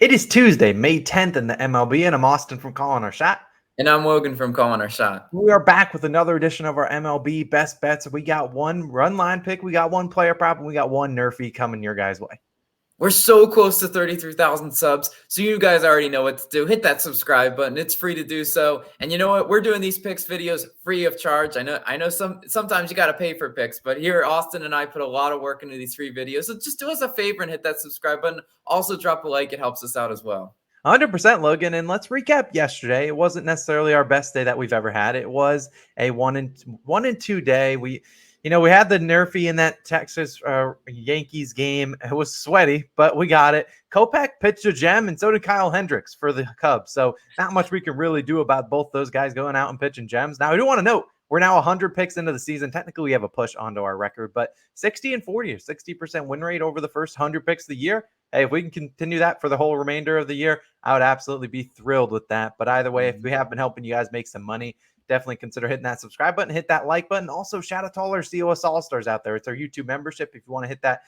It is Tuesday, May 10th in the MLB, and I'm Austin from Calling Our Shot. And I'm Logan from Calling Our Shot. We are back with another edition of our MLB Best Bets. We got one run line pick, we got one player prop, and we got one NRFI coming your guys' way. We're so close to 33,000 subs, so you guys already know what to do. Hit that subscribe button. It's free to do so. And you know what? We're doing these picks videos free of charge. I know sometimes you got to pay for picks, but here Austin and I put a lot of work into these free videos. So just do us a favor and hit that subscribe button. Also drop a like. It helps us out as well. 100% Logan, and let's recap yesterday. It wasn't necessarily our best day that we've ever had. It was a 1-2 day. We had the NRFI in that Texas Yankees game. It was sweaty, but we got it. Kopech pitched a gem, and so did Kyle Hendricks for the Cubs. So not much we can really do about both those guys going out and pitching gems. Now, I do want to note, we're now 100 picks into the season. Technically, we have a push onto our record, but 60-40, 60% win rate over the first 100 picks of the year. Hey, if we can continue that for the whole remainder of the year, I would absolutely be thrilled with that. But either way, if we have been helping you guys make some money, definitely consider hitting that subscribe button, hit that like button. Also, shout out to all our COS All-Stars out there. It's our YouTube membership. If you want to hit that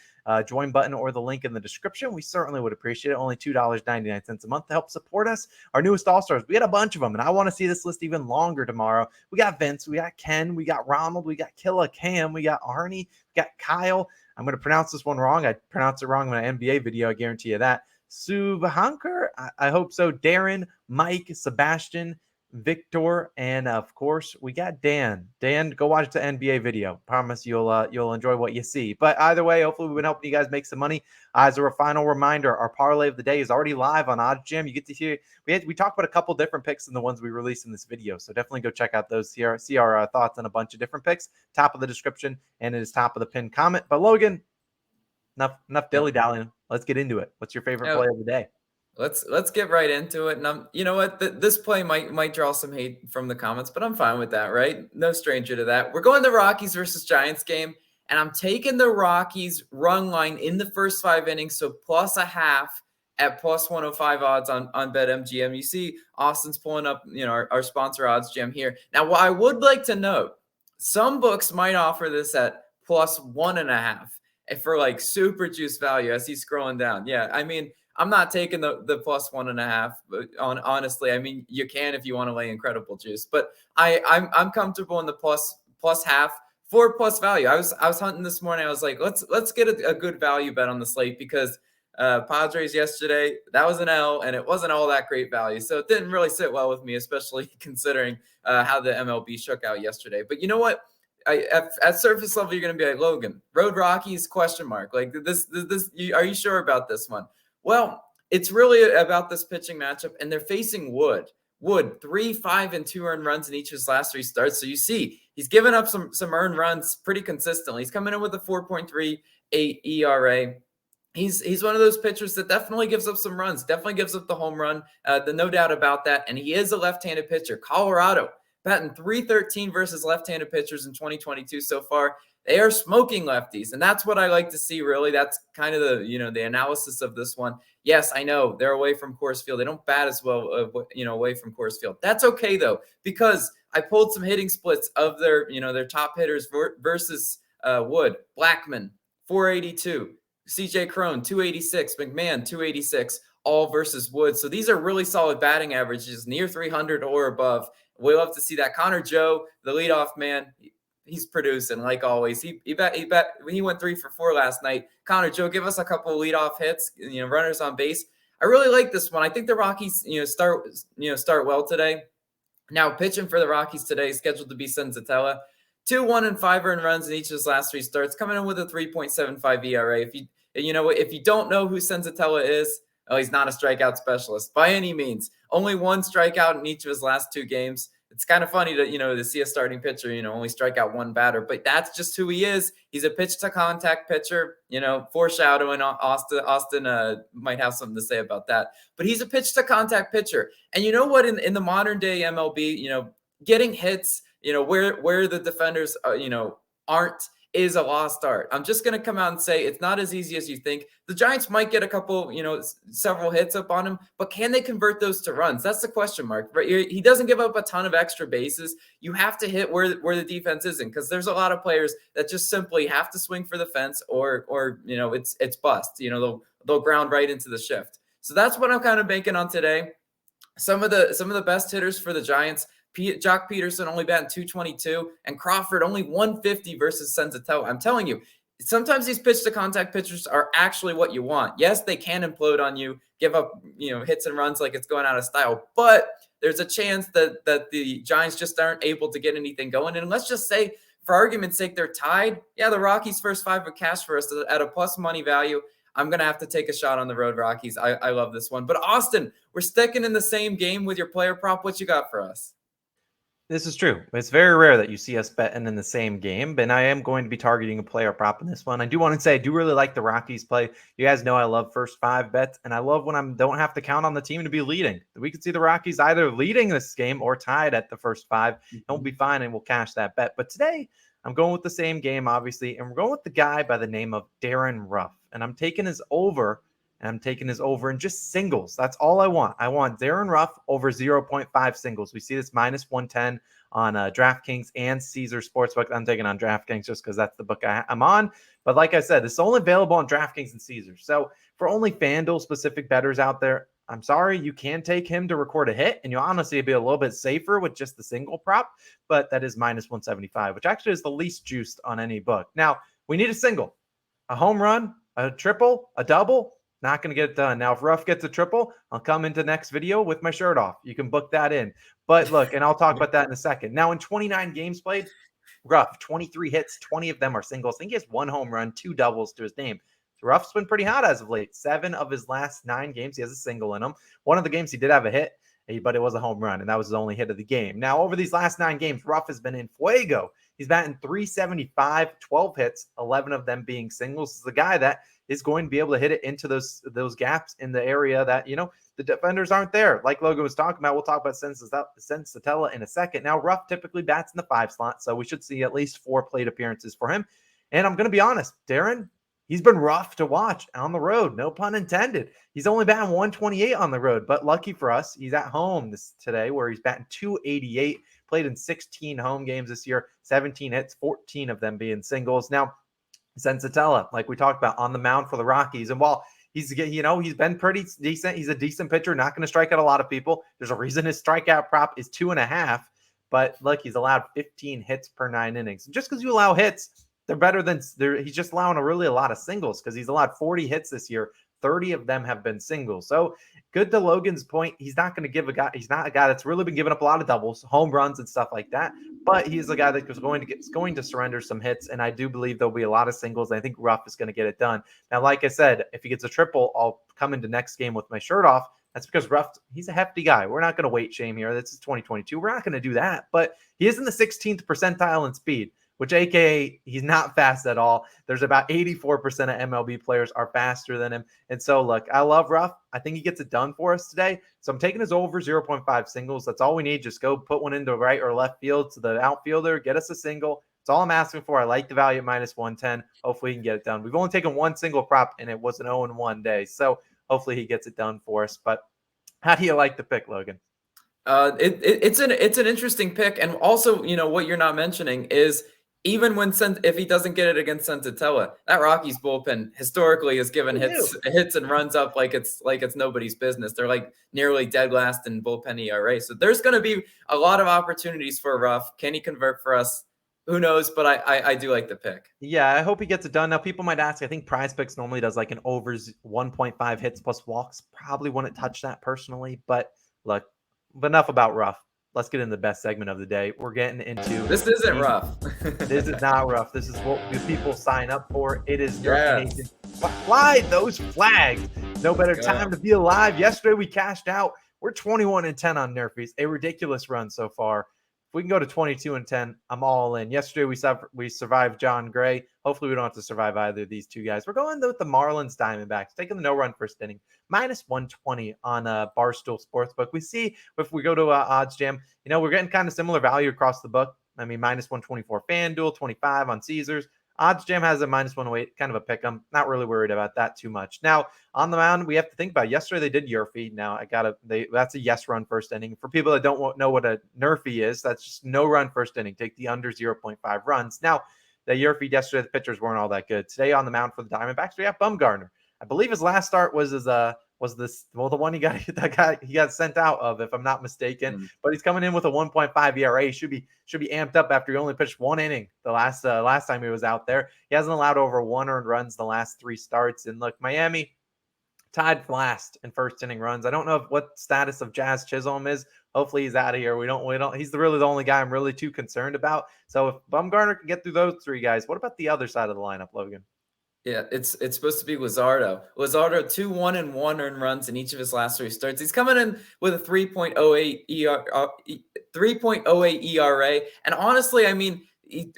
join button or the link in the description, we certainly would appreciate it. Only $2.99 a month to help support us. Our newest All-Stars, we got a bunch of them, and I want to see this list even longer tomorrow. We got Vince, we got Ken, we got Ronald, we got Killa Cam, we got Arnie, we got Kyle. I'm going to pronounce this one wrong. I pronounce it wrong in my NBA video. I guarantee you that. Subhanker, I hope so. Darren, Mike, Sebastian, Victor, and of course we got Dan. Dan, go watch the NBA video. Promise you'll enjoy what you see. But either way, hopefully we've been helping you guys make some money. As a final reminder, our parlay of the day is already live on OddsJam. You get to hear we talked about a couple different picks than the ones we released in this video, so definitely go check out those. See our thoughts on a bunch of different picks. Top of the description, and it is top of the pinned comment. But Logan, enough dilly-dallying. Let's get into it. What's your favorite play of the day? Let's get right into it. And you know what? This play might draw some hate from the comments, but I'm fine with that, right? No stranger to that. We're going to Rockies versus Giants game, and I'm taking the Rockies run line in the first 5 innings, so +0.5 at +105 odds on BetMGM. You see Austin's pulling up, our sponsor OddsJam here. Now, what I would like to note, some books might offer this at +1.5 for like super juice value as he's scrolling down. Yeah, I mean, I'm not taking the +1.5. But honestly, I mean, you can if you want to lay incredible juice, but I'm comfortable in the plus half for plus value. I was hunting this morning. I was like, let's get a good value bet on the slate because Padres yesterday, that was an L, and it wasn't all that great value, so it didn't really sit well with me, especially considering how the MLB shook out yesterday. But you know what? At surface level, you're going to be like, Logan, road Rockies, question mark. Like this, are you sure about this one? Well, it's really about this pitching matchup, and they're facing Wood. Wood, 3, 5, and 2 earned runs in each of his last 3 starts. So you see, he's given up some earned runs pretty consistently. He's coming in with a 4.38 ERA. He's one of those pitchers that definitely gives up some runs, definitely gives up the home run, no doubt about that. And he is a left-handed pitcher. Colorado, batting .313 versus left-handed pitchers in 2022 so far. They are smoking lefties, and that's what I like to see, really. That's kind of the analysis of this one. Yes, I know they're away from Coors Field. They don't bat as well, away from Coors Field. That's okay, though, because I pulled some hitting splits of their top hitters versus Wood. Blackman, 482. CJ Cron, 286. McMahon, 286. All versus Wood. So these are really solid batting averages, near 300 or above. We love to see that. Connor Joe, the leadoff man, he's producing like always. He went 3 for 4 last night. Connor Joe, give us a couple of leadoff hits, runners on base. I really like this one. I think the Rockies, start well today. Now pitching for the Rockies today, scheduled to be Senzatella. 2, 1, and 5 earned runs in each of his last 3 starts, coming in with a 3.75 ERA. If you don't know who Senzatella is, he's not a strikeout specialist by any means. Only 1 strikeout in each of his last 2 games. It's kind of funny to see a starting pitcher, only strike out 1 batter, but that's just who he is. He's a pitch to contact pitcher, foreshadowing Austin might have something to say about that, but he's a pitch to contact pitcher. And you know what, in the modern day MLB, getting hits, where the defenders, aren't, is a lost art. I'm just going to come out and say it's not as easy as you think. The Giants might get a couple, several hits up on him, but can they convert those to runs? That's the question mark. Right? He doesn't give up a ton of extra bases. You have to hit where the defense isn't, because there's a lot of players that just simply have to swing for the fence or it's bust. They'll ground right into the shift. So that's what I'm kind of banking on today. Some of the best hitters for the Giants, Jock Peterson only batting 222, and Crawford only 150 versus Senzatella. I'm telling you, sometimes these pitch to contact pitchers are actually what you want. Yes, they can implode on you, give up hits and runs like it's going out of style, but there's a chance that the Giants just aren't able to get anything going. And let's just say, for argument's sake, they're tied. Yeah, the Rockies' first 5 would cash for us at a plus money value. I'm going to have to take a shot on the road Rockies. I love this one. But Austin, we're sticking in the same game with your player prop. What you got for us? This is true. It's very rare that you see us betting in the same game, but I am going to be targeting a player prop in this one. I do want to say I do really like the Rockies play. You guys know I love first 5 bets, and I love when I don't have to count on the team to be leading. We could see the Rockies either leading this game or tied at the first 5. And we'll be fine, and we'll cash that bet. But today, I'm going with the same game, obviously, and we're going with the guy by the name of Darren Ruff, and I'm taking his over. And I'm taking his over in just singles. That's all I want. I want Darren Ruff over 0.5 singles. We see this minus 110 on DraftKings and Caesar Sportsbook. I'm taking on DraftKings just because that's the book I'm on. But like I said, it's only available on DraftKings and Caesar. So for only FanDuel specific bettors out there, I'm sorry, you can take him to record a hit, and you'll honestly be a little bit safer with just the single prop. But that is minus 175, which actually is the least juiced on any book. Now, we need a single, a home run, a triple, a double. Not going to get it done. Now, if Ruff gets a triple, I'll come into next video with my shirt off. You can book that in. But look, and I'll talk about that in a second. Now, in 29 games played, Ruff, 23 hits, 20 of them are singles. I think he has 1 home run, 2 doubles to his name. So Ruff's been pretty hot as of late. 7 of his last 9 games, he has a single in them. One of the games he did have a hit, but it was a home run, and that was his only hit of the game. Now, over these last 9 games, Ruff has been in fuego. He's batting 375, 12 hits, 11 of them being singles. This is the guy that is going to be able to hit it into those gaps in the area that, the defenders aren't there. Like Logan was talking about, we'll talk about Senzatella in a second. Now, Ruff typically bats in the 5 slot, so we should see at least 4 plate appearances for him. And I'm going to be honest, Darren, he's been rough to watch on the road. No pun intended. He's only batting 128 on the road, but lucky for us, he's at home today where he's batting 288, played in 16 home games this year, 17 hits, 14 of them being singles. Now, Senzatella, like we talked about, on the mound for the Rockies. And while he's been pretty decent, he's a decent pitcher, not going to strike out a lot of people. There's a reason his strikeout prop is 2.5, but look, he's allowed 15 hits per 9 innings. And just because you allow hits, they're better than he's just allowing a lot of singles because he's allowed 40 hits this year. 30 of them have been singles. So good to Logan's point. He's not going to give he's not a guy that's really been giving up a lot of doubles, home runs and stuff like that. But he's a guy that is going to surrender some hits. And I do believe there'll be a lot of singles. And I think Ruff is going to get it done. Now, like I said, if he gets a triple, I'll come into next game with my shirt off. That's because Ruff, he's a hefty guy. We're not going to weight shame here. This is 2022. We're not going to do that. But he is in the 16th percentile in speed, which AKA he's not fast at all. There's about 84% of MLB players are faster than him. And so, look, I love Ruff. I think he gets it done for us today. So I'm taking his over 0.5 singles. That's all we need. Just go put one into right or left field to the outfielder, get us a single. That's all I'm asking for. I like the value at minus 110. Hopefully he can get it done. We've only taken one single prop, and it was an 0-1 day. So hopefully he gets it done for us. But how do you like the pick, Logan? It's an interesting pick. And also, what you're not mentioning is, even if he doesn't get it against Senzatella, that Rockies bullpen historically has given hits and runs up like it's nobody's business. They're like nearly dead last in bullpen ERA. So there's going to be a lot of opportunities for Ruff. Can he convert for us? Who knows? But I do like the pick. Yeah, I hope he gets it done. Now, people might ask, I think Prize Picks normally does like an over 1.5 hits plus walks. Probably wouldn't touch that personally. But look, enough about Ruff. Let's get into the best segment of the day. We're getting into this isn't rough. This is not rough. This is what the people sign up for. It is Nation. Fly those flags. No better time to be alive. Yesterday we cashed out. We're 21-10 on NRFIs. A ridiculous run so far. If we can go to 22-10, I'm all in. Yesterday we survived John Gray. Hopefully we don't have to survive either of these two guys. We're going with the Marlins Diamondbacks, taking the no-run first inning, minus 120 on Barstool Sportsbook. We see if we go to Odds Jam, we're getting kind of similar value across the book. I mean, minus 124 FanDuel, 25 on Caesars. Odds Jam has a minus 108, kind of a pick 'em. Not really worried about that too much. Now, on the mound, we have to think about yesterday they did Yurfie. Now, that's a yes run first inning. For people that don't know what a NRFI is, that's just no run first inning. Take the under 0.5 runs. Now, the Yurfie yesterday, the pitchers weren't all that good. Today on the mound for the Diamondbacks, we have Bumgarner. I believe his last start was his was this, well, the one he got sent out of, if I'm not mistaken. But he's coming in with a 1.5 ERA. Should be amped up after he only pitched 1 inning the last time he was out there. He hasn't allowed over 1 earned runs the last 3 starts. And look, Miami tied for last in first inning runs. I don't know what status of Jazz Chisholm is. Hopefully he's out of here. We don't. He's really the only guy I'm really too concerned about. So if Bumgarner can get through those 3 guys, what about the other side of the lineup, Logan? Yeah, it's supposed to be Luzardo. 2-1-1 earned runs in each of his last 3 starts. He's coming in with a 3.08 ERA. And honestly, I mean,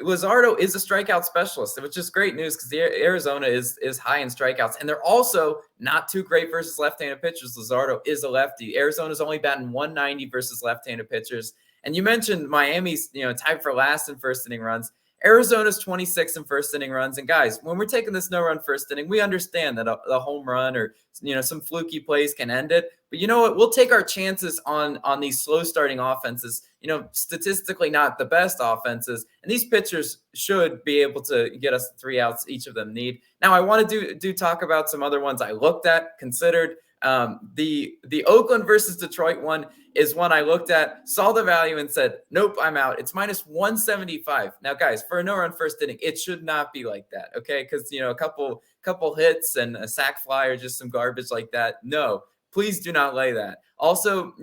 Luzardo is a strikeout specialist, which is great news because Arizona is high in strikeouts, and they're also not too great versus left-handed pitchers. Luzardo is a lefty. Arizona's only batting 190 versus left-handed pitchers. And you mentioned Miami's, tied for last in first inning runs. Arizona's 26 in first inning runs. And guys, when we're taking this no-run first inning, we understand that a home run or some fluky plays can end it. But you know what? We'll take our chances on these slow starting offenses. Statistically not the best offenses, and these pitchers should be able to get us 3 outs each of them need. Now, I want to do talk about some other ones I looked at, considered. The Oakland versus Detroit one is one I looked at, saw the value, and said, nope, I'm out. It's minus 175. Now, guys, for a no-run first inning, it should not be like that, okay? Because, a couple hits and a sac fly or just some garbage like that. No, please do not lay that. Also,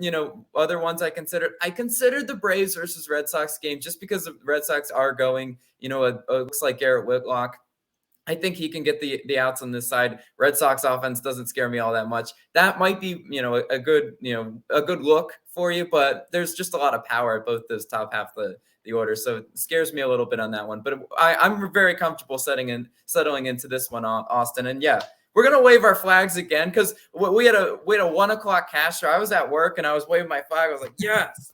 other ones I considered the Braves versus Red Sox game just because the Red Sox are going, it looks like Garrett Whitlock. I think he can get the outs on this side. Red Sox offense doesn't scare me all that much. That might be, a good look for you, but there's just a lot of power at both those top half of the order. So it scares me a little bit on that one, but I'm very comfortable settling into this one, Austin. And yeah, we're going to wave our flags again because we had a 1 o'clock cash show. I was at work and I was waving my flag. I was like, yes.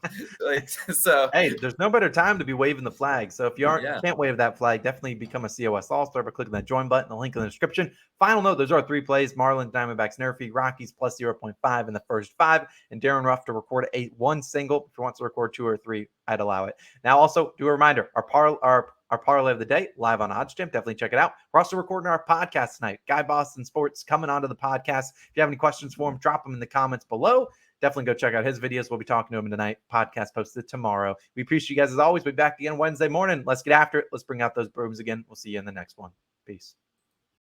So hey, there's no better time to be waving the flag. So if you can't wave that flag, definitely become a COS All-Star by clicking that join button, the link in the description. Final note, those are 3 plays: Marlins, Diamondbacks, NRFI, Rockies plus 0.5 in the first 5, and Darren Ruff to record one single. If he wants to record 2 or 3, I'd allow it. Now, also do a reminder, our parlay of the day live on OddsJam. Definitely check it out. We're also recording our podcast tonight. Guy Boston Sports coming onto the podcast. If you have any questions for him, drop them in the comments below. Definitely go check out his videos. We'll be talking to him tonight. Podcast posted tomorrow. We appreciate you guys as always. We'll be back again Wednesday morning. Let's get after it. Let's bring out those brooms again. We'll see you in the next one. Peace.